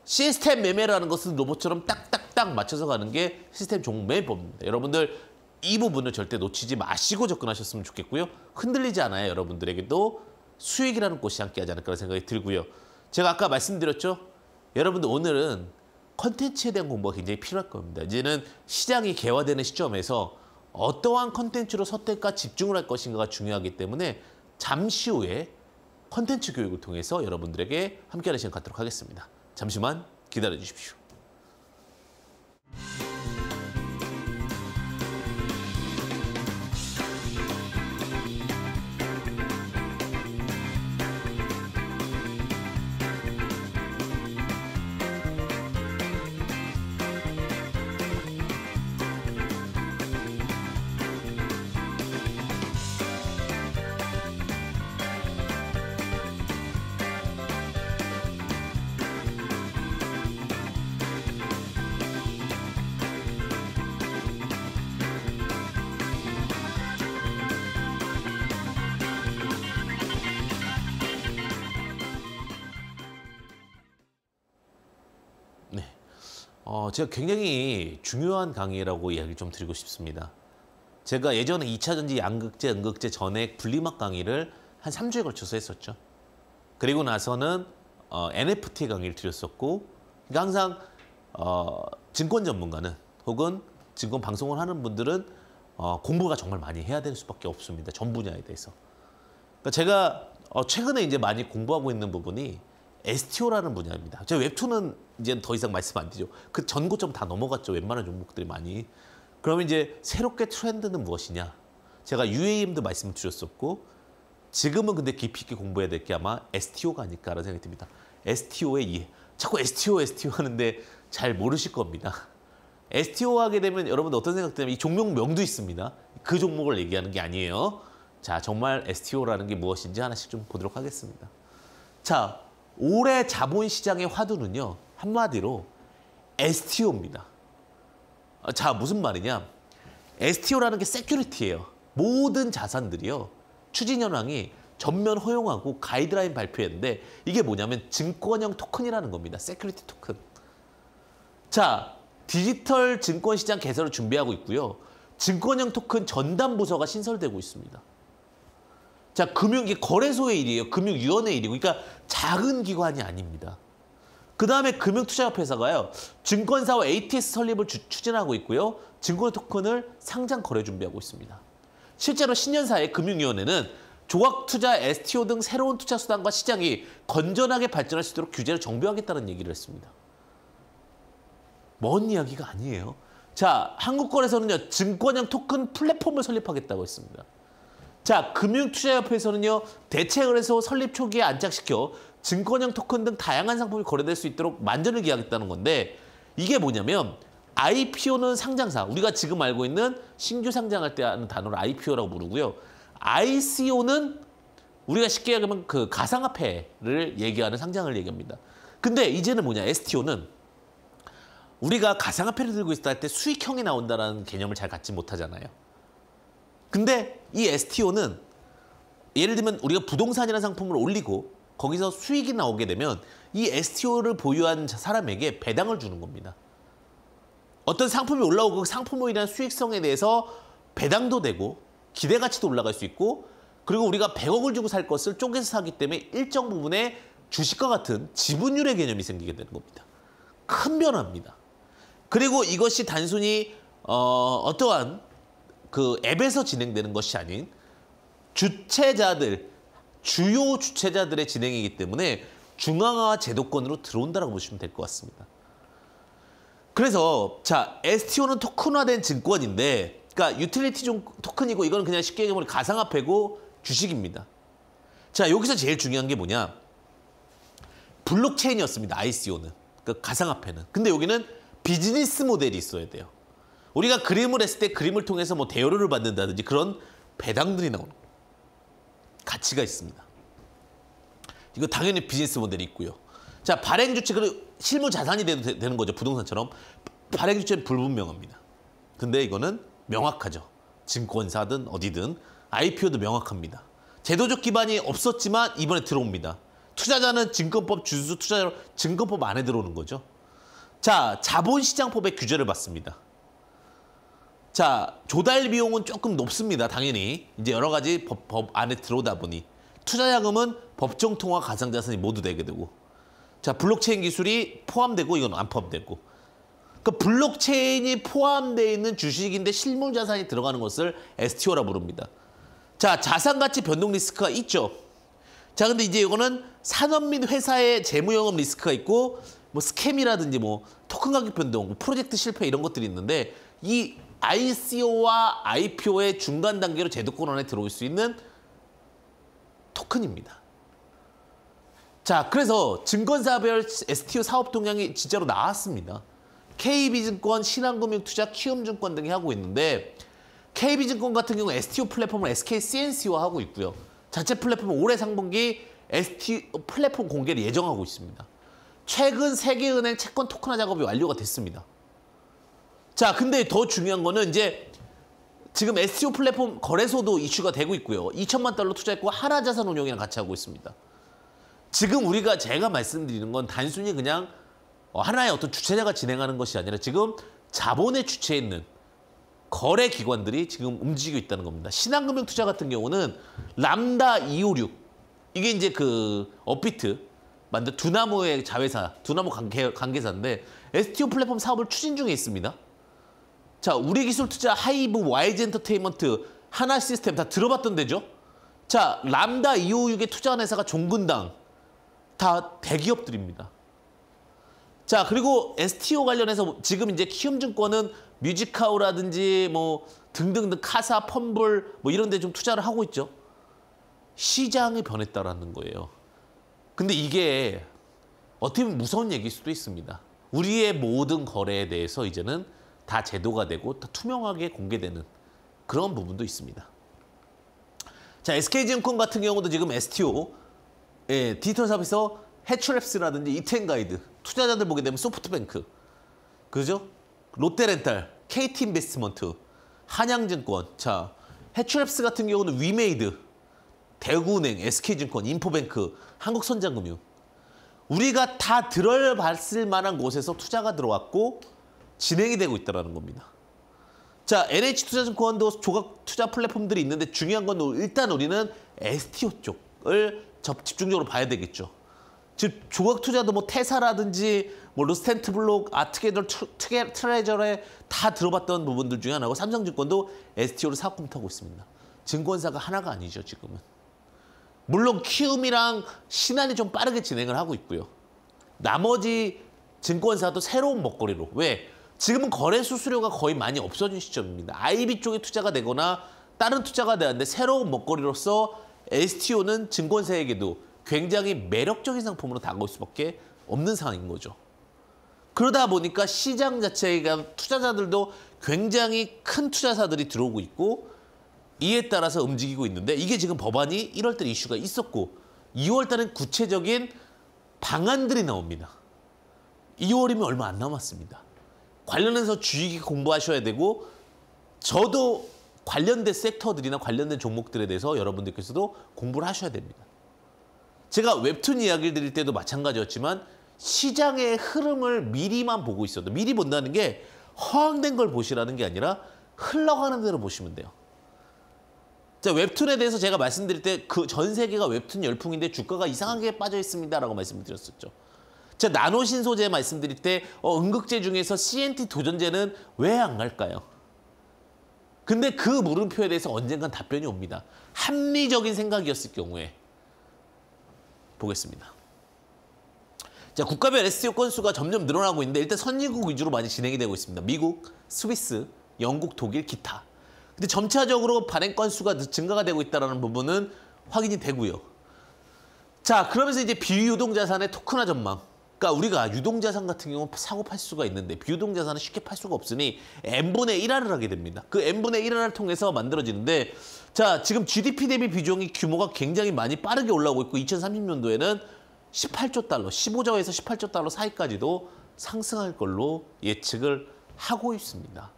시스템 매매라는 것은 로봇처럼 딱딱딱 맞춰서 가는 게 시스템 종목 매매법입니다. 여러분들 이 부분을 절대 놓치지 마시고 접근하셨으면 좋겠고요. 흔들리지 않아야 여러분들에게도 수익이라는 꽃이 함께하지 않을까 생각이 들고요. 제가 아까 말씀드렸죠. 여러분들 오늘은 컨텐츠에 대한 공부가 굉장히 필요할 겁니다. 이제는 시장이 개화되는 시점에서 어떠한 컨텐츠로 선택과 집중을 할 것인가가 중요하기 때문에 잠시 후에 컨텐츠 교육을 통해서 여러분들에게 함께하는 시간 갖도록 하겠습니다. 잠시만 기다려 주십시오. 제가 굉장히 중요한 강의라고 이야기를 좀 드리고 싶습니다. 제가 예전에 2차전지 양극재, 음극재 전액 분리막 강의를 한 3주에 걸쳐서 했었죠. 그리고 나서는 NFT 강의를 드렸었고, 그러니까 항상 증권 전문가는 혹은 증권 방송을 하는 분들은 공부가 정말 많이 해야 될 수밖에 없습니다. 전 분야에 대해서. 그러니까 제가 최근에 이제 많이 공부하고 있는 부분이 STO라는 분야입니다. 제가 웹툰은 이제 더 이상 말씀 안 드리죠. 그 전고점 다 넘어갔죠. 웬만한 종목들이 많이. 그러면 이제 새롭게 트렌드는 무엇이냐? 제가 UAM도 말씀드렸었고 지금은 근데 깊이 있게 공부해야 될 게 아마 STO가 아닐까라는 생각이 듭니다. STO의 이해. 자꾸 STO 하는데 잘 모르실 겁니다. STO 하게 되면 여러분들 어떤 생각 때문에 이 종목명도 있습니다. 그 종목을 얘기하는 게 아니에요. 자, 정말 STO라는 게 무엇인지 하나씩 좀 보도록 하겠습니다. 자, 올해 자본시장의 화두는요. 한마디로 STO입니다. 자, 무슨 말이냐. STO라는 게 세큐리티예요. 모든 자산들이요. 추진 현황이 전면 허용하고 가이드라인 발표했는데 이게 뭐냐면 증권형 토큰이라는 겁니다. 세큐리티 토큰. 자, 디지털 증권시장 개설을 준비하고 있고요. 증권형 토큰 전담 부서가 신설되고 있습니다. 자, 이게 거래소의 일이에요. 금융위원회 일이고. 그러니까 작은 기관이 아닙니다. 그다음에 금융투자협회사가요. 증권사와 ATS 설립을 추진하고 있고요. 증권 토큰을 상장 거래 준비하고 있습니다. 실제로 신년사의 금융위원회는 조각투자, STO 등 새로운 투자 수단과 시장이 건전하게 발전할 수 있도록 규제를 정비하겠다는 얘기를 했습니다. 먼 이야기가 아니에요. 자, 한국거래소는요. 증권형 토큰 플랫폼을 설립하겠다고 했습니다. 자, 금융투자협회에서는요. 대체거래소 설립 초기에 안착시켜 증권형 토큰 등 다양한 상품이 거래될 수 있도록 만전을 기하겠다는 건데 이게 뭐냐면 IPO는 상장사, 우리가 지금 알고 있는 신규 상장할 때 하는 단어를 IPO라고 부르고요. ICO는 우리가 쉽게 얘기하면 그 가상화폐를 얘기하는 상장을 얘기합니다. 근데 이제는 뭐냐, STO는 우리가 가상화폐를 들고 있을 때 수익형이 나온다는 개념을 잘 갖지 못하잖아요. 근데 이 STO는 예를 들면 우리가 부동산이라는 상품을 올리고 거기서 수익이 나오게 되면 이 STO를 보유한 사람에게 배당을 주는 겁니다. 어떤 상품이 올라오고 그 상품으로 인한 수익성에 대해서 배당도 되고 기대가치도 올라갈 수 있고 그리고 우리가 100억을 주고 살 것을 쪼개서 사기 때문에 일정 부분의 주식과 같은 지분율의 개념이 생기게 되는 겁니다. 큰 변화입니다. 그리고 이것이 단순히 어떠한 그 앱에서 진행되는 것이 아닌 주체자들, 주요 주체자들의 진행이기 때문에 중앙화 제도권으로 들어온다고 보시면 될 것 같습니다. 그래서 자, STO는 토큰화된 증권인데 그러니까 유틸리티 토큰이고 이거는 그냥 쉽게 얘기하면 가상화폐고 주식입니다. 자, 여기서 제일 중요한 게 뭐냐? 블록체인이었습니다. ICO는. 그러니까 가상화폐는. 근데 여기는 비즈니스 모델이 있어야 돼요. 우리가 그림을 했을 때 그림을 통해서 뭐 대여료를 받는다든지 그런 배당들이 나오는 거예요. 가치가 있습니다. 이거 당연히 비즈니스 모델이 있고요. 자, 발행주체, 그리고 실무 자산이 되는 거죠. 부동산처럼. 발행주체는 불분명합니다. 근데 이거는 명확하죠. 증권사든 어디든 IPO도 명확합니다. 제도적 기반이 없었지만 이번에 들어옵니다. 투자자는 증권법 준수 투자자로 증권법 안에 들어오는 거죠. 자, 자본시장법의 규제를 받습니다. 자, 조달 비용은 조금 높습니다. 당연히. 이제 여러 가지 법 안에 들어오다 보니. 투자자금은 법정통화 가상자산이 모두 되게 되고. 자, 블록체인 기술이 포함되고 이건 안 포함되고. 그 블록체인이 포함되어 있는 주식인데 실물자산이 들어가는 것을 STO라 부릅니다. 자, 자산가치 변동 리스크가 있죠. 자, 근데 이제 이거는 산업 및 회사의 재무영업 리스크가 있고 뭐 스캠이라든지 뭐 토큰 가격 변동, 뭐 프로젝트 실패 이런 것들이 있는데 이 ICO와 IPO의 중간 단계로 제도권 안에 들어올 수 있는 토큰입니다. 자, 그래서 증권사별 STO 사업 동향이 진짜로 나왔습니다. KB증권, 신한금융투자, 키움증권 등이 하고 있는데 KB증권 같은 경우 STO 플랫폼을 SKCNC와 하고 있고요. 자체 플랫폼은 올해 상반기 STO 플랫폼 공개를 예정하고 있습니다. 최근 세계은행 채권 토큰화 작업이 완료가 됐습니다. 자, 근데 더 중요한 거는 이제 지금 STO 플랫폼 거래소도 이슈가 되고 있고요. 2천만 달러 투자했고 하나자산운용이랑 같이 하고 있습니다. 지금 제가 말씀드리는 건 단순히 그냥 하나의 어떤 주체자가 진행하는 것이 아니라 지금 자본의 주체에 있는 거래 기관들이 지금 움직이고 있다는 겁니다. 신한금융투자 같은 경우는 람다 256 이게 이제 그 업비트 만든 두나무의 자회사, 두나무 관계사인데 STO 플랫폼 사업을 추진 중에 있습니다. 자, 우리기술투자, 하이브, YG 엔터테인먼트, 하나시스템 다 들어봤던 데죠. 자, 람다 256의 투자한 회사가 종근당 다 대기업들입니다. 자, 그리고 STO 관련해서 지금 이제 키움증권은 뮤직하우라든지 뭐 등등등 카사, 펌블 뭐 이런 데 좀 투자를 하고 있죠. 시장이 변했다라는 거예요. 근데 이게 어떻게 보면 무서운 얘기일 수도 있습니다. 우리의 모든 거래에 대해서 이제는 다 제도가 되고 다 투명하게 공개되는 그런 부분도 있습니다. 자, SK증권 같은 경우도 지금 STO 디지털 사업에서 해추랩스라든지 이텐가이드 투자자들 보게 되면 소프트뱅크 그죠? 롯데렌탈, KT인베스트먼트, 한양증권 자, 해추랩스 같은 경우는 위메이드, 대구은행, SK증권, 인포뱅크, 한국선장금융 우리가 다 들어봤을 만한 곳에서 투자가 들어왔고 진행이 되고 있다는 겁니다. 자, NH투자증권도 조각 투자 플랫폼들이 있는데 중요한 건 일단 우리는 STO 쪽을 집중적으로 봐야 되겠죠. 즉 조각 투자도 뭐 테사라든지 뭐 루스텐트블록, 아트게더, 트레저에 다 들어봤던 부분들 중에 하나고 삼성증권도 STO를 사꿈타고 있습니다. 증권사가 하나가 아니죠, 지금은. 물론 키움이랑 신한이 좀 빠르게 진행을 하고 있고요. 나머지 증권사도 새로운 먹거리로. 왜? 지금은 거래 수수료가 거의 많이 없어진 시점입니다. IB 쪽에 투자가 되거나 다른 투자가 되는데 새로운 먹거리로서 STO는 증권사에게도 굉장히 매력적인 상품으로 다가올 수밖에 없는 상황인 거죠. 그러다 보니까 시장 자체가 투자자들도 굉장히 큰 투자사들이 들어오고 있고 이에 따라서 움직이고 있는데 이게 지금 법안이 1월 달 이슈가 있었고 2월 달엔 구체적인 방안들이 나옵니다. 2월이면 얼마 안 남았습니다. 관련해서 주의 깊게 공부하셔야 되고 저도 관련된 섹터들이나 관련된 종목들에 대해서 여러분들께서도 공부를 하셔야 됩니다. 제가 웹툰 이야기를 드릴 때도 마찬가지였지만 시장의 흐름을 미리만 보고 있어도 미리 본다는 게 허황된 걸 보시라는 게 아니라 흘러가는 대로 보시면 돼요. 자, 웹툰에 대해서 제가 말씀드릴 때 그 전 세계가 웹툰 열풍인데 주가가 이상하게 빠져 있습니다라고 말씀을 드렸었죠. 제가 나노신소재 말씀드릴 때 음극재 중에서 CNT 도전제는 왜 안 갈까요? 근데 그 물음표에 대해서 언젠간 답변이 옵니다. 합리적인 생각이었을 경우에. 보겠습니다. 자, 국가별 STO 건수가 점점 늘어나고 있는데 일단 선진국 위주로 많이 진행이 되고 있습니다. 미국, 스위스, 영국, 독일, 기타. 근데 점차적으로 발행 건수가 증가가 되고 있다는 부분은 확인이 되고요. 자, 그러면서 이제 비유동자산의 토큰화 전망. 그러니까 우리가 유동자산 같은 경우는 사고 팔 수가 있는데 비유동자산은 쉽게 팔 수가 없으니 n분의 1화를 하게 됩니다. 그 n분의 1화를 통해서 만들어지는데 자, 지금 GDP 대비 비중이 규모가 굉장히 많이 빠르게 올라오고 있고 2030년도에는 18조 달러, 15조에서 18조 달러 사이까지도 상승할 걸로 예측을 하고 있습니다.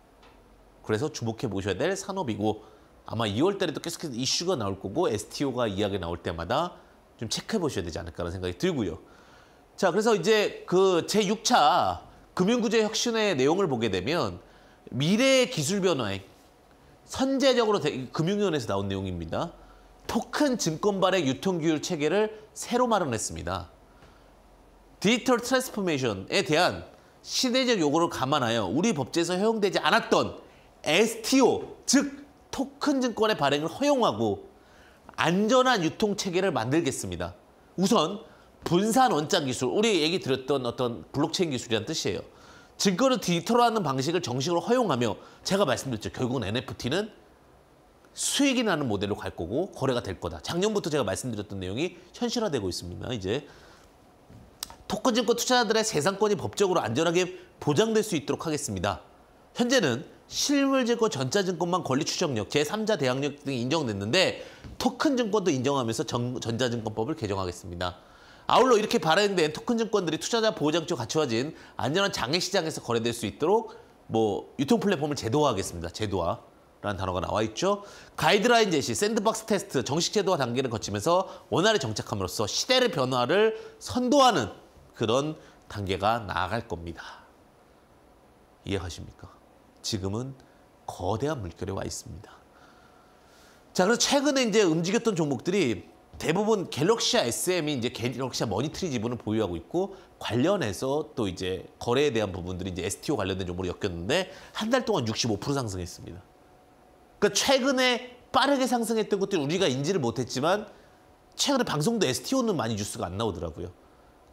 그래서 주목해 보셔야 될 산업이고 아마 2월 달에도 계속해서 이슈가 나올 거고 STO가 이야기 나올 때마다 좀 체크해 보셔야 되지 않을까라는 생각이 들고요. 자, 그래서 이제 그 제6차 금융구제 혁신의 내용을 보게 되면 미래의 기술 변화에 선제적으로 금융위원회에서 나온 내용입니다. 토큰 증권 발행 유통기율 체계를 새로 마련했습니다. 디지털 트랜스포메이션에 대한 시대적 요구를 감안하여 우리 법제에서 허용되지 않았던 STO, 즉 토큰 증권의 발행을 허용하고 안전한 유통 체계를 만들겠습니다. 우선 분산 원장 기술, 우리 얘기 드렸던 어떤 블록체인 기술이란 뜻이에요. 증권을 디지털화하는 방식을 정식으로 허용하며 제가 말씀드렸죠. 결국은 NFT는 수익이 나는 모델로 갈 거고 거래가 될 거다. 작년부터 제가 말씀드렸던 내용이 현실화되고 있습니다. 이제 토큰 증권 투자자들의 재산권이 법적으로 안전하게 보장될 수 있도록 하겠습니다. 현재는 실물증권, 전자증권만 권리 추적력, 제3자 대항력 등이 인정됐는데 토큰 증권도 인정하면서 전자증권법을 개정하겠습니다. 아울러 이렇게 발행된 토큰 증권들이 투자자 보호장치와 갖추어진 안전한 장외시장에서 거래될 수 있도록 유통 플랫폼을 제도화하겠습니다. 제도화라는 단어가 나와 있죠. 가이드라인 제시, 샌드박스 테스트, 정식 제도화 단계를 거치면서 원활히 정착함으로써 시대의 변화를 선도하는 그런 단계가 나아갈 겁니다. 이해하십니까? 지금은 거대한 물결에 와 있습니다. 자, 그래서 최근에 이제 움직였던 종목들이 대부분 갤럭시아 SM이 이제 갤럭시아 머니트리 지분을 보유하고 있고 관련해서 또 이제 거래에 대한 부분들이 이제 STO 관련된 종목으로 엮였는데 한 달 동안 65% 상승했습니다. 그러니까 최근에 빠르게 상승했던 것들이 우리가 인지를 못했지만 최근에 방송도 STO는 많이 뉴스가 안 나오더라고요.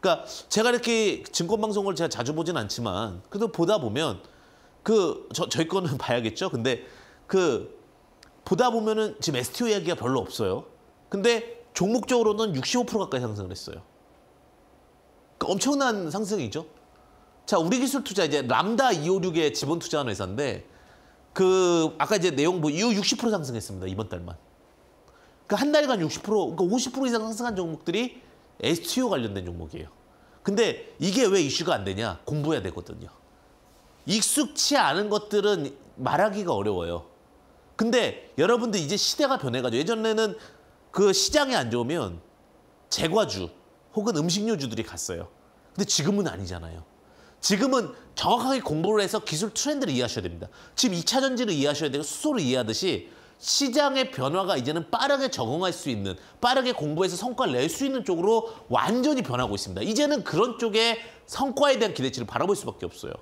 그러니까 제가 이렇게 증권 방송을 제가 자주 보진 않지만 그래도 보다 보면 저희 거는 봐야겠죠. 근데 보다 보면은 지금 STO 이야기가 별로 없어요. 근데 종목적으로는 65% 가까이 상승을 했어요. 그러니까 엄청난 상승이죠. 자, 우리기술투자 이제 람다 256에 지분 투자한 회사인데 아까 이제 내용 이후 60% 상승했습니다. 이번 달만. 그러니까 한 달간 60%, 그러니까 50% 이상 상승한 종목들이 STO 관련된 종목이에요. 근데 이게 왜 이슈가 안 되냐? 공부해야 되거든요. 익숙치 않은 것들은 말하기가 어려워요. 근데 여러분들 이제 시대가 변해가지고 예전에는 그 시장이 안 좋으면 제과주 혹은 음식료주들이 갔어요. 근데 지금은 아니잖아요. 지금은 정확하게 공부를 해서 기술 트렌드를 이해하셔야 됩니다. 지금 2차 전지를 이해하셔야 되고 수소를 이해하듯이 시장의 변화가 이제는 빠르게 적응할 수 있는, 빠르게 공부해서 성과를 낼 수 있는 쪽으로 완전히 변하고 있습니다. 이제는 그런 쪽에 성과에 대한 기대치를 바라볼 수밖에 없어요.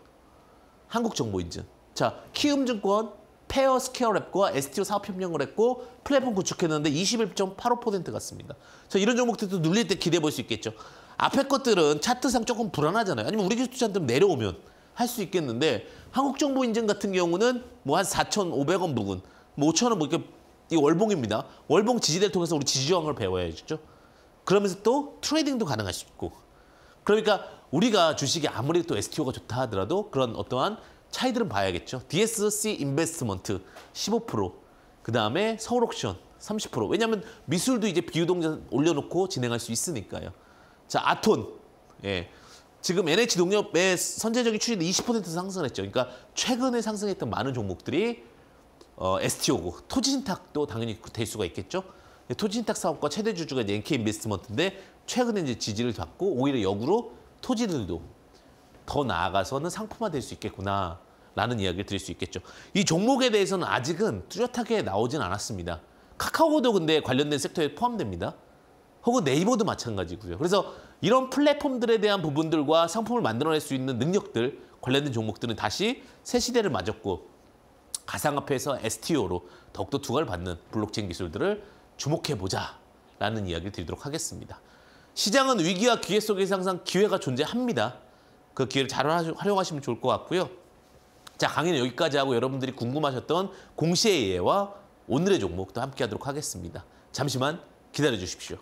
한국정보인증. 자, 키움증권, 페어 스퀘어랩과 STO 사업 협력을 했고 플랫폼 구축했는데 21.85% 갔습니다. 자, 이런 종목들도 눌릴 때 기대해 볼 수 있겠죠. 앞에 것들은 차트상 조금 불안하잖아요. 아니면 우리 기술 투자한테 내려오면 할 수 있겠는데 한국정보인증 같은 경우는 뭐 한 4,500원 부근, 뭐 5,000원 뭐 이렇게 이 월봉입니다. 월봉 지지대를 통해서 우리 지지저항을 배워야죠. 그러면서 또 트레이딩도 가능할 수 있고. 그러니까 우리가 주식이 아무리 또 STO가 좋다 하더라도 그런 어떠한 차이들은 봐야겠죠. DSC 인베스트먼트 15%, 그다음에 서울옥션 30%. 왜냐하면 미술도 이제 비유동전 올려놓고 진행할 수 있으니까요. 자, 아톤. 예. 지금 NH농협의 선제적인 추진도 20% 상승했죠. 그러니까 최근에 상승했던 많은 종목들이 STO고 토지신탁도 당연히 될 수가 있겠죠. 토지신탁 사업과 최대 주주가 이제 NK인베스트먼트인데 최근에 이제 지지를 받고 오히려 역으로 토지들도 더 나아가서는 상품화될 수 있겠구나라는 이야기를 드릴 수 있겠죠. 이 종목에 대해서는 아직은 뚜렷하게 나오진 않았습니다. 카카오도 근데 관련된 섹터에 포함됩니다. 혹은 네이버도 마찬가지고요. 그래서 이런 플랫폼들에 대한 부분들과 상품을 만들어낼 수 있는 능력들, 관련된 종목들은 다시 새 시대를 맞았고 가상화폐에서 STO로 더욱더 두각을 받는 블록체인 기술들을 주목해보자라는 이야기를 드리도록 하겠습니다. 시장은 위기와 기회 속에서 항상 기회가 존재합니다. 그 기회를 잘 활용하시면 좋을 것 같고요. 자, 강의는 여기까지 하고 여러분들이 궁금하셨던 공시의 예와 오늘의 종목도 함께 하도록 하겠습니다. 잠시만 기다려 주십시오.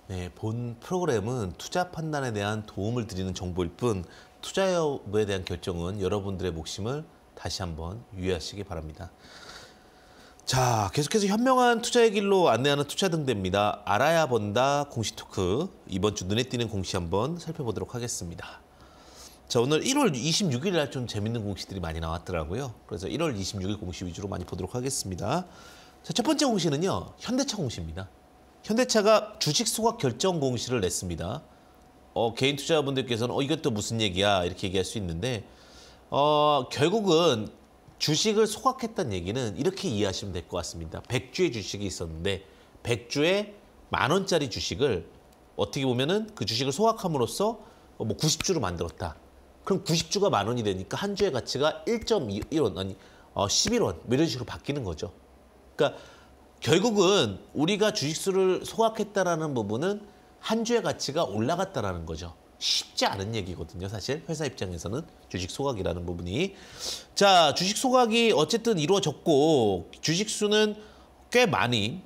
네, 본 프로그램은 투자 판단에 대한 도움을 드리는 정보일 뿐 투자 여부에 대한 결정은 여러분들의 몫임을 다시 한번 유의하시기 바랍니다. 자, 계속해서 현명한 투자의 길로 안내하는 투자등대입니다. 알아야 번다 공시 토크. 이번 주 눈에 띄는 공시 한번 살펴보도록 하겠습니다. 자, 오늘 1월 26일 날 좀 재밌는 공시들이 많이 나왔더라고요. 그래서 1월 26일 공시 위주로 많이 보도록 하겠습니다. 자, 첫 번째 공시는요, 현대차 공시입니다. 현대차가 주식 소각 결정 공시를 냈습니다. 개인 투자자분들께서는 이것도 무슨 얘기야 이렇게 얘기할 수 있는데 결국은 주식을 소각했다는 얘기는 이렇게 이해하시면 될 것 같습니다. 100주의 주식이 있었는데 100주에 10,000원짜리 주식을 어떻게 보면은 그 주식을 소각함으로써 90주로 만들었다. 그럼 90주가 10,000원이 되니까 한 주의 가치가 1.1원 아니 11원 이런 식으로 바뀌는 거죠. 그러니까 결국은 우리가 주식수를 소각했다라는 부분은 한 주의 가치가 올라갔다라는 거죠. 쉽지 않은 얘기거든요. 사실 회사 입장에서는 주식 소각이라는 부분이. 자, 주식 소각이 어쨌든 이루어졌고 주식수는 꽤 많이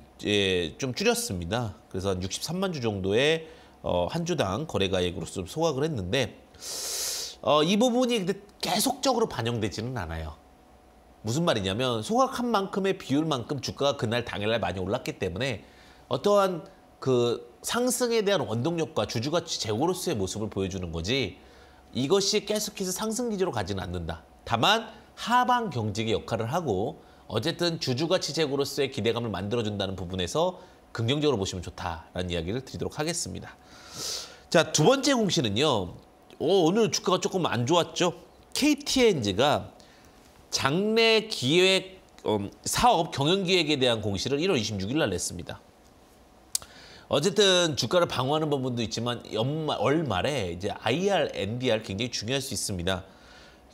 좀 줄였습니다. 그래서 한 63만 주 정도의 한 주당 거래가액으로서 소각을 했는데 이 부분이 근데 계속적으로 반영되지는 않아요. 무슨 말이냐면 소각한 만큼의 비율만큼 주가가 그날 당일날 많이 올랐기 때문에 어떠한 그 상승에 대한 원동력과 주주가치 재고로서의 모습을 보여주는 거지 이것이 계속해서 상승 기조로 가지는 않는다. 다만 하방 경직의 역할을 하고 어쨌든 주주가치 재고로서의 기대감을 만들어준다는 부분에서 긍정적으로 보시면 좋다라는 이야기를 드리도록 하겠습니다. 자, 두 번째 공시는요. 오늘 주가가 조금 안 좋았죠. KTNG가 장래 기획 사업 경영기획에 대한 공시를 1월 26일 날 냈습니다. 어쨌든 주가를 방어하는 부분도 있지만 월말에 이제 IR, NDR 굉장히 중요할 수 있습니다.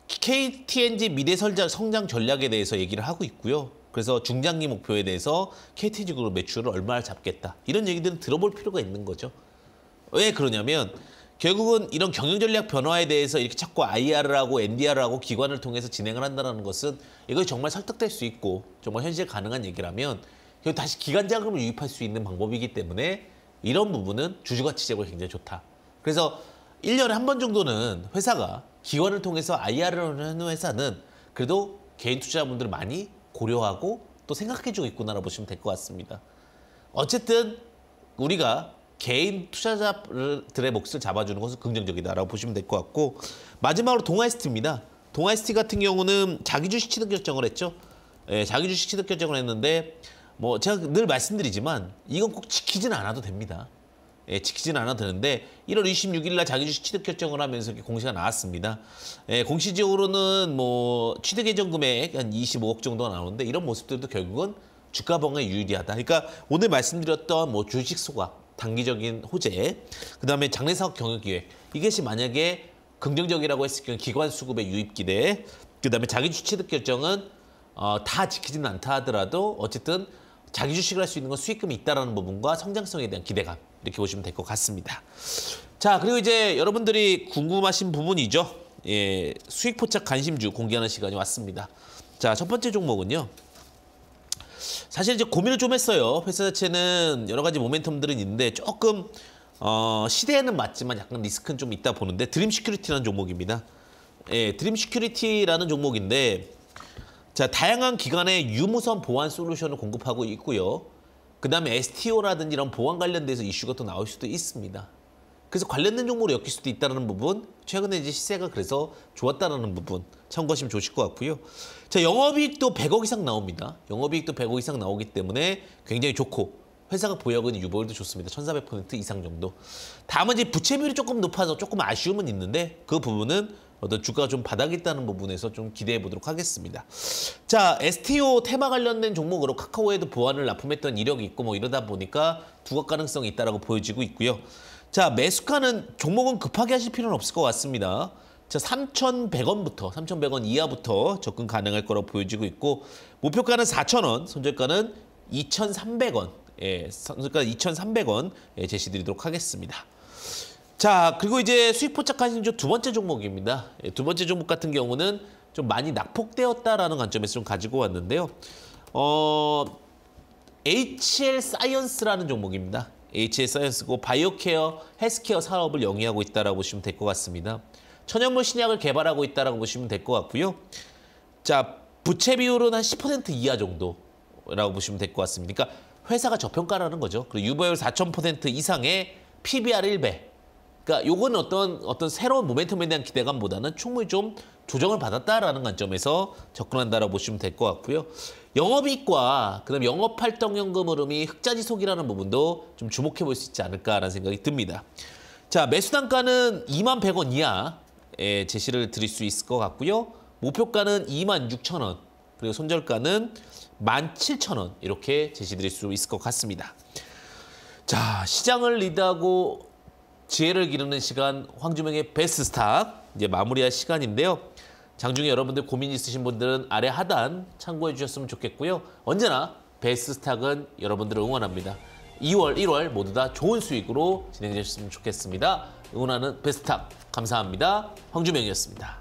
KTNG 미래 성장 전략에 대해서 얘기를 하고 있고요. 그래서 중장기 목표에 대해서 KTNG 그룹 매출을 얼마나 잡겠다. 이런 얘기들은 들어볼 필요가 있는 거죠. 왜 그러냐면 결국은 이런 경영전략 변화에 대해서 이렇게 자꾸 IR하고 NDR하고 기관을 통해서 진행을 한다는 것은 이거 정말 설득될 수 있고 정말 현실 가능한 얘기라면 결국 다시 기관 자금을 유입할 수 있는 방법이기 때문에 이런 부분은 주주가치 제고에 굉장히 좋다. 그래서 1년에 한 번 정도는 회사가 기관을 통해서 IR을 하는 회사는 그래도 개인 투자자분들을 많이 고려하고 또 생각해주고 있구나라고 보시면 될 것 같습니다. 어쨌든 우리가 개인 투자자들의 몫을 잡아주는 것은 긍정적이다라고 보시면 될 것 같고 마지막으로 동아ST입니다. 동아ST 같은 경우는 자기 주식 취득 결정을 했죠. 예, 자기 주식 취득 결정을 했는데 뭐 제가 늘 말씀드리지만 이건 꼭 지키지는 않아도 됩니다. 예, 지키지는 않아도 되는데 1월 26일 날 자기 주식 취득 결정을 하면서 이렇게 공시가 나왔습니다. 예, 공시적으로는 뭐 취득 예정 금액 한 25억 정도가 나오는데 이런 모습들도 결국은 주가 방어에 유리하다. 그러니까 오늘 말씀드렸던 뭐 주식 소각, 단기적인 호재, 그다음에 장래 사업 경영 기획 이것이 만약에 긍정적이라고 했을 경우 기관 수급의 유입 기대, 그다음에 자기 주식 취득 결정은 다 지키지는 않다 하더라도 어쨌든 자기 주식을 할 수 있는 건 수익금이 있다라는 부분과 성장성에 대한 기대감 이렇게 보시면 될 것 같습니다. 자, 그리고 이제 여러분들이 궁금하신 부분이죠. 예, 수익 포착 관심주 공개하는 시간이 왔습니다. 자, 첫 번째 종목은요. 사실 이제 고민을 좀 했어요. 회사 자체는 여러 가지 모멘텀들은 있는데 조금 시대에는 맞지만 약간 리스크는 좀 있다 보는데 드림 시큐리티라는 종목입니다. 예, 드림 시큐리티라는 종목인데 자, 다양한 기관의 유무선 보안 솔루션을 공급하고 있고요. 그다음에 STO라든지 이런 보안 관련돼서 이슈가 또 나올 수도 있습니다. 그래서 관련된 종목으로 엮일 수도 있다는 부분, 최근에 이제 시세가 그래서 좋았다는 부분 참고하시면 좋으실 것 같고요. 자, 영업이익도 100억 이상 나옵니다. 영업이익도 100억 이상 나오기 때문에 굉장히 좋고 회사가 보유하고 있는 유보율도 좋습니다. 1,400% 이상 정도. 다만 이제 부채 비율이 조금 높아서 조금 아쉬움은 있는데 그 부분은 어떤 주가가 좀 바닥있다는 부분에서 좀 기대해 보도록 하겠습니다. 자, STO 테마 관련된 종목으로 카카오에도 보안을 납품했던 이력이 있고 뭐 이러다 보니까 두각 가능성이 있다라고 보여지고 있고요. 자, 매수가는 종목은 급하게 하실 필요는 없을 것 같습니다. 자, 3,100원부터 3,100원 이하부터 접근 가능할 거라고 보여지고 있고 목표가는 4,000원, 손절가는 2,300원. 예, 손절가 2,300원 예, 제시드리도록 하겠습니다. 자, 그리고 이제 수익 포착하신 두 번째 종목입니다. 예, 두 번째 종목 같은 경우는 좀 많이 낙폭되었다라는 관점에서 좀 가지고 왔는데요. HL 사이언스라는 종목입니다. HL 사이언스고 바이오케어, 헬스케어 사업을 영위하고 있다라고 보시면 될 것 같습니다. 천연물 신약을 개발하고 있다라고 보시면 될 것 같고요. 자, 부채 비율은 한 10% 이하 정도라고 보시면 될 것 같습니다. 그러니까 회사가 저평가라는 거죠. 그리고 유보율 4,000% 이상의 PBR 1배. 그러니까 요건 어떤 새로운 모멘텀에 대한 기대감보다는 충분히 좀 조정을 받았다라는 관점에서 접근한다라고 보시면 될 것 같고요. 영업이익과 그다음 영업활동연금 흐름이 흑자지속이라는 부분도 좀 주목해 볼 수 있지 않을까라는 생각이 듭니다. 자, 매수 단가는 21,100원 이하에 제시를 드릴 수 있을 것 같고요. 목표가는 26,000원, 그리고 손절가는 17,000원 이렇게 제시드릴 수 있을 것 같습니다. 자, 시장을 리드하고 지혜를 기르는 시간 황주명의 베스트 스탁 이제 마무리할 시간인데요. 장중에 여러분들 고민 있으신 분들은 아래 하단 참고해 주셨으면 좋겠고요. 언제나 베스트 스탁은 여러분들을 응원합니다. 2월, 1월 모두 다 좋은 수익으로 진행해 주셨으면 좋겠습니다. 응원하는 베스트 스탁 감사합니다. 황주명이었습니다.